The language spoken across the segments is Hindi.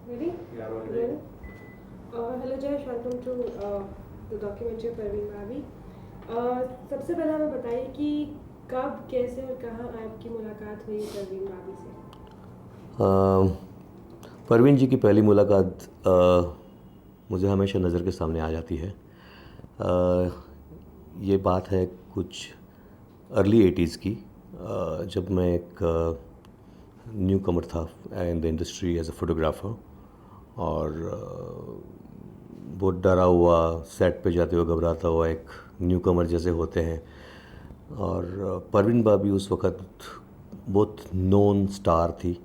Ready? Yeah, already. Ready? Hello Jayesh, welcome to the documentary of Parveen भाभी। सबसे पहले हमें बताइए कि कब, कैसे और कहाँ आपकी मुलाकात हुई परवीन भाभी से। परवीन जी की पहली मुलाकात मुझे हमेशा नज़र के सामने आ जाती है। ये बात है कुछ अर्ली 80s की, जब मैं एक न्यू कमर था in the industry as a photographer, और बहुत डरा हुआ, सेट पे जाते हुए घबराता हुआ एक न्यू कमर जैसे होते हैं। और परवीन भाभी उस वक़्त बहुत नोन स्टार थी,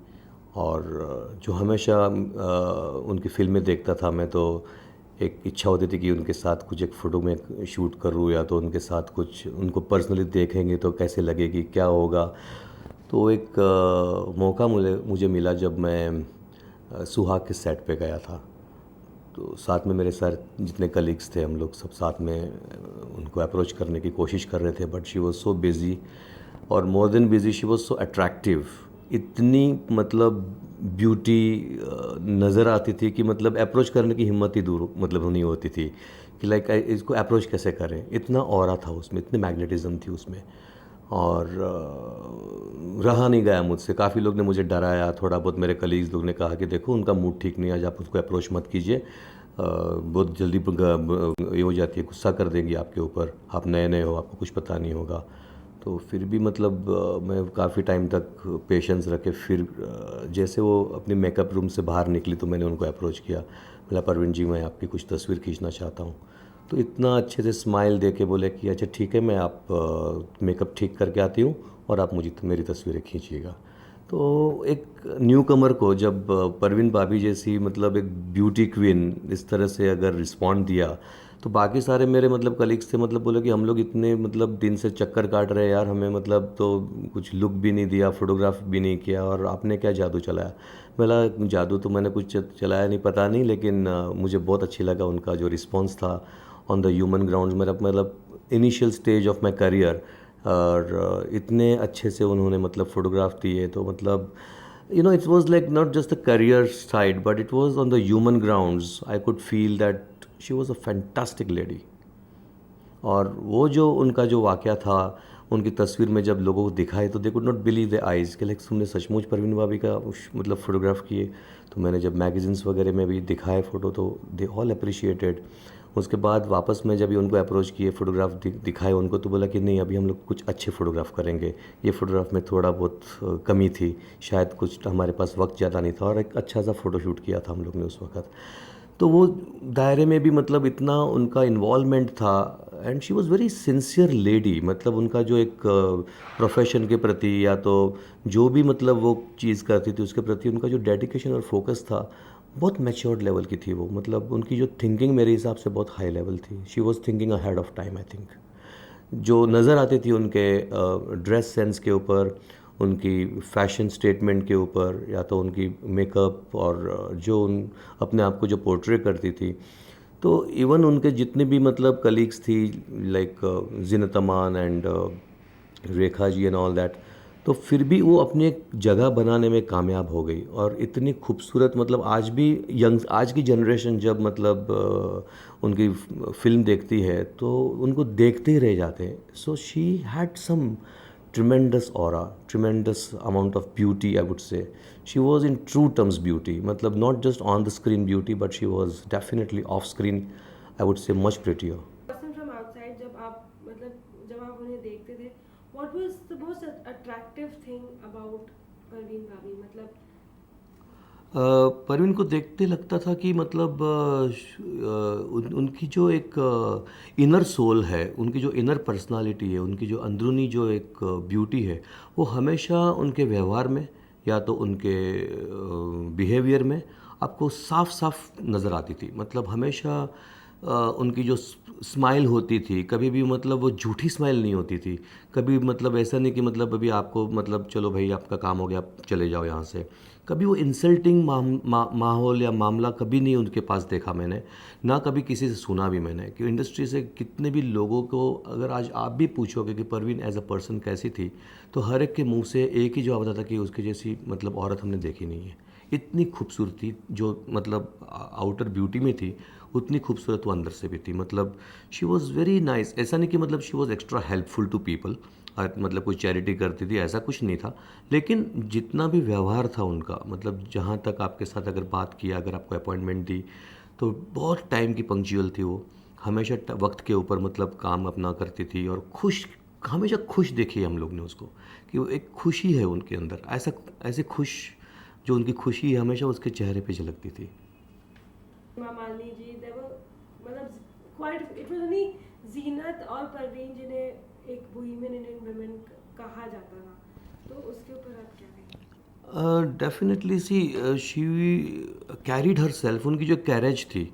और जो हमेशा उनकी फ़िल्में देखता था मैं, तो एक इच्छा होती थी कि उनके साथ कुछ एक फ़ोटो में शूट करूँ, या तो उनके साथ कुछ उनको पर्सनली देखेंगे तो कैसे लगेगी, क्या होगा। तो एक मौका मुझे मिला जब मैं सुहाग के सेट पे गया था। तो साथ में मेरे सारे जितने कलीग्स थे, हम लोग सब साथ में उनको अप्रोच करने की कोशिश कर रहे थे, but she was so busy, और more than busy she was so attractive. इतनी मतलब ब्यूटी नज़र आती थी कि मतलब अप्रोच करने की हिम्मत ही दूर मतलब नहीं होती थी कि लाइक इसको अप्रोच कैसे करें। इतना ऑरा था उसमें, इतनी मैग्नेटिज़म थी उसमें, और रहा नहीं गया मुझसे। काफ़ी लोग ने मुझे डराया, थोड़ा बहुत मेरे कलीग्स लोग ने कहा कि देखो उनका मूड ठीक नहीं है, आज आप उसको अप्रोच मत कीजिए, बहुत जल्दी ये हो जाती है, गुस्सा कर देंगी आपके ऊपर, आप नए नए हो, आपको कुछ पता नहीं होगा। तो फिर भी मतलब मैं काफ़ी टाइम तक पेशेंस रखे, फिर जैसे वो अपनी मेकअप रूम से बाहर निकली तो मैंने उनको अप्रोच किया। बोला, परवीन जी मैं आपकी कुछ तस्वीर खींचना चाहता हूँ। तो इतना अच्छे से स्माइल दे के बोले कि अच्छा ठीक है, मैं आप मेकअप ठीक करके आती हूँ और आप मुझे मेरी तस्वीरें खींचिएगा। तो एक न्यू कमर को जब परवीन भाभी जैसी मतलब एक ब्यूटी क्वीन इस तरह से अगर रिस्पॉन्ड दिया, तो बाकी सारे मेरे मतलब कलीग्स थे, मतलब बोले कि हम लोग इतने मतलब दिन से चक्कर काट रहे हैं यार, हमें मतलब तो कुछ लुक भी नहीं दिया, फोटोग्राफ भी नहीं किया, और आपने क्या जादू चलाया। बोला जादू तो मैंने कुछ चलाया नहीं, पता नहीं, लेकिन मुझे बहुत अच्छी लगा उनका जो रिस्पॉन्स था ऑन द ह्यूमन ग्राउंड। मेरा मतलब initial stage of my career, और इतने अच्छे से उन्होंने मतलब फ़ोटोग्राफ दिए, तो मतलब it was like not just the career side, but it was on the human grounds. I could feel that she was a fantastic lady. और वो जो उनका जो वाक़या था, उनकी तस्वीर में जब लोगों को दिखाए तो they could not believe the eyes कि लाइक तुमने सचमुच परवीन भाभी का मतलब फ़ोटोग्राफ किए। तो मैंने जब मैगज़ीन्स वगैरह में भी दिखाए फ़ोटो, तो दे ऑल अप्रिशिएटेड। उसके बाद वापस में जब भी उनको अप्रोच किए, फ़ोटोग्राफ दिखाए उनको, तो बोला कि नहीं अभी हम लोग कुछ अच्छे फ़ोटोग्राफ करेंगे, ये फ़ोटोग्राफ में थोड़ा बहुत कमी थी, शायद कुछ हमारे पास वक्त ज़्यादा नहीं था, और एक अच्छा सा फ़ोटो शूट किया था हम लोग ने उस वक़्त। तो वो दायरे में भी मतलब इतना उनका इन्वॉल्वमेंट था, and she was very sincere lady. मतलब उनका जो एक प्रोफेशन के प्रति, या तो जो भी मतलब वो चीज़ करती थी उसके प्रति उनका जो डेडिकेशन और फोकस था, बहुत मैच्योर्ड लेवल की थी वो। मतलब उनकी जो थिंकिंग मेरे हिसाब से बहुत हाई लेवल थी। She was thinking ahead of time I think. जो नज़र आती थी उनके ड्रेस सेंस के ऊपर, उनकी फ़ैशन स्टेटमेंट के ऊपर, या तो उनकी मेकअप, और जो उन अपने आप को जो पोर्ट्रे करती थी। तो इवन उनके जितने भी मतलब कलीग्स थी, like Zeenat Aman and Rekha ji and all that, तो फिर भी वो अपनी एक जगह बनाने में कामयाब हो गई। और इतनी खूबसूरत, मतलब आज भी आज की जनरेशन जब मतलब उनकी फिल्म देखती है तो उनको देखते ही रह जाते हैं। So she had some tremendous aura, tremendous amount of beauty, I would say. She was in true terms beauty, matlab not just on the screen beauty, but she was definitely off screen, I would say, much prettier. Person from outside, जब आप उन्हें देखते थे, what was the most attractive thing about Parveen भाभी? मतलब परवीन को देखते लगता था कि मतलब उनकी जो एक इनर सोल है, उनकी जो इनर पर्सनालिटी है, उनकी जो अंदरूनी जो एक ब्यूटी है, वो हमेशा उनके व्यवहार में, या तो उनके बिहेवियर में आपको साफ साफ नज़र आती थी। मतलब हमेशा उनकी जो स्माइल होती थी, कभी भी मतलब वो झूठी स्माइल नहीं होती थी कभी मतलब ऐसा नहीं कि मतलब अभी आपको मतलब चलो भाई आपका काम हो गया आप चले जाओ यहाँ से। कभी वो इंसल्टिंग माहौल या मामला कभी नहीं उनके पास देखा मैंने, ना कभी किसी से सुना भी मैंने। कि इंडस्ट्री से कितने भी लोगों को अगर आज आप भी पूछोगे कि परवीन एज अ पर्सन कैसी थी, तो हर एक के मुंह से एक ही जवाब आता था कि उसके जैसी मतलब औरत हमने देखी नहीं है। इतनी खूबसूरती जो मतलब आउटर ब्यूटी में थी, उतनी खूबसूरत वो अंदर से भी थी। मतलब शी वॉज़ वेरी नाइस। ऐसा नहीं कि मतलब she was extra helpful to people, मतलब कोई चैरिटी करती थी ऐसा कुछ नहीं था। लेकिन जितना भी व्यवहार था उनका, मतलब जहाँ तक आपके साथ अगर बात किया, अगर आपको अपॉइंटमेंट दी, तो बहुत टाइम की पंक्चुअल थी वो। हमेशा वक्त के ऊपर मतलब काम अपना करती थी, और खुश, हमेशा खुश देखी है हम लोग ने उसको, कि वो एक खुशी है उनके अंदर। ऐसा ऐसे खुश, जो उनकी खुशी है हमेशा उसके चेहरे पे झलकती थी। मामाली जी, they were मतलब quite, it was only जीनत और परवीन जिन्हें एक बोहेमियन इंडियन वुमेन कहा जाता था, तो उसके ऊपर आप क्या कहेंगे? Definitely see, she carried herself. उनकी जो कैरेज थी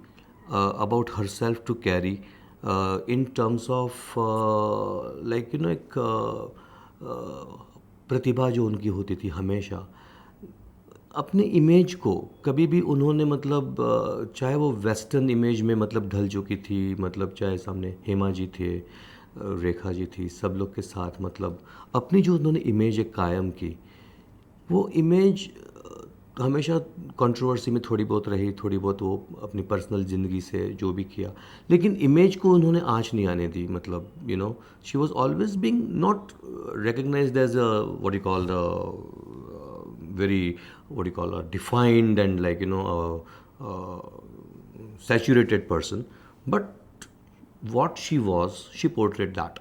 about herself to carry in terms of like you know, एक प्रतिभा जो उनकी होती थी हमेशा अपने इमेज को कभी भी उन्होंने मतलब चाहे वो वेस्टर्न इमेज में मतलब ढल चुकी थी, मतलब चाहे सामने हेमा जी थे, रेखा जी थी, सब लोग के साथ मतलब अपनी जो उन्होंने इमेज एक कायम की, वो इमेज हमेशा कंट्रोवर्सी में थोड़ी बहुत रही, थोड़ी बहुत वो अपनी पर्सनल ज़िंदगी से जो भी किया, लेकिन इमेज को उन्होंने आँच नहीं आने दी। मतलब you know, she was always being not recognized as a what you call the very what you call a defined and like you know saturated person, but what she was, she portrayed that।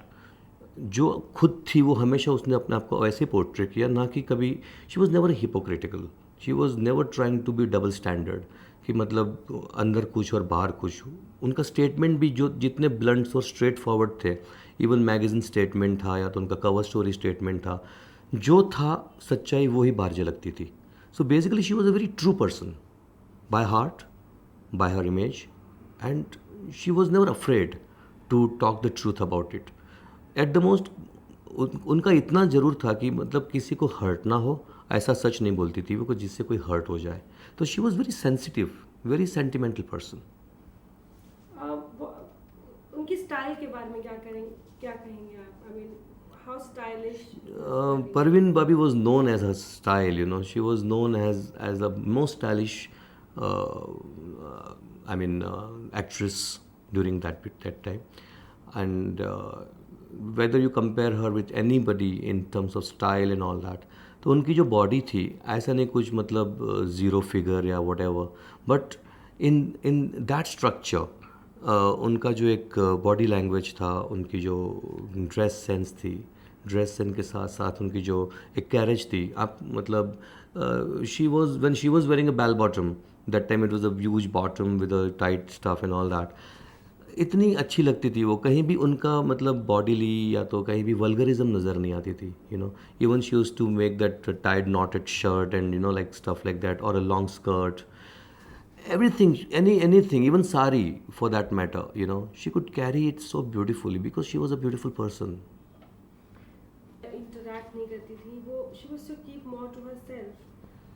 जो खुद थी वो हमेशा उसने अपने आप को वैसे पोर्ट्रे किया, ना कि कभी she was never hypocritical, she was never trying to be double standard, कि मतलब अंदर कुछ और बाहर कुछ। उनका स्टेटमेंट भी जो जितने ब्लंट्स और स्ट्रेट फॉरवर्ड थे, इवन मैगज़ीन स्टेटमेंट था या तो उनका कवर स्टोरी स्टेटमेंट था, जो था सच्चाई वो ही बाहर झलकती थी। So basically she was a very true person by heart, by her image, and she was never afraid to talk the truth about it. At the most, उनका इतना ज़रूर था कि मतलब किसी को हर्ट ना हो, ऐसा सच नहीं बोलती थी वो, जिससे कोई हर्ट हो जाए। तो she was very sensitive, very sentimental person. उनकी स्टाइल के बारे में क्या कहेंगे आप? I mean, how stylish Parveen Babi was known as her style, you know. She was known as the most stylish, I mean, actress during that time. And whether you compare her with anybody in terms of style and all that, तो उनकी जो बॉडी थी ऐसा नहीं कुछ मतलब ज़ीरो फिगर या what ever, but in that structure उनका जो एक बॉडी लैंग्वेज था, उनकी जो ड्रेस सेंस थी, ड्रेस सेंस के साथ साथ उनकी जो एक कैरेज थी, आप मतलब she was when she was wearing a bell bottom, that time it was a huge bottom with a tight stuff and all that, इतनी अच्छी लगती थी वो। कहीं भी उनका मतलब बॉडीली या तो कहीं भी वल्गरिज्म नज़र नहीं आती थी, you know. Even she used to make that tied knotted shirt and you know like stuff like that, और a long skirt, everything, anything, even sari for that matter, you know, she could carry it so beautifully because she was a beautiful person. Interact नहीं करती थी वो, she was to keep more to herself,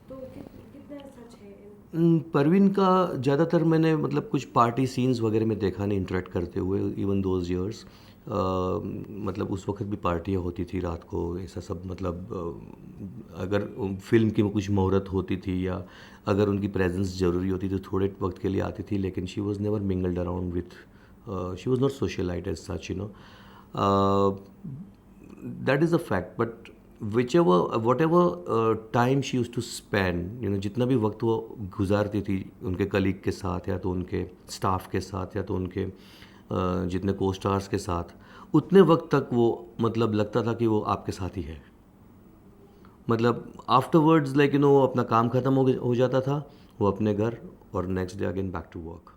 तो कितना सच है? परवीन का ज़्यादातर मैंने मतलब कुछ पार्टी सीन्स वगैरह में देखा नहीं इंटरेक्ट करते हुए, इवन दोज ईयर्स। मतलब उस वक्त भी पार्टियाँ होती थी रात को, ऐसा सब मतलब अगर फिल्म की कुछ मुहूर्त होती थी या अगर उनकी प्रेजेंस ज़रूरी होती तो थोड़े वक्त के लिए आती थी, लेकिन she was never mingled around with, she was not socialite as such, you know. That is a fact, but whatever time she used to spend, you know, जितना भी वक्त वो गुजारती थी उनके कलीग के साथ या तो उनके स्टाफ के साथ या तो उनके जितने को स्टार्स के साथ, उतने वक्त तक वो मतलब लगता था कि वो आपके साथ ही है। मतलब आफ्टरवर्ड्स लाइक यू नो अपना काम ख़त्म हो जाता था, वो अपने घर, और next day again back to work.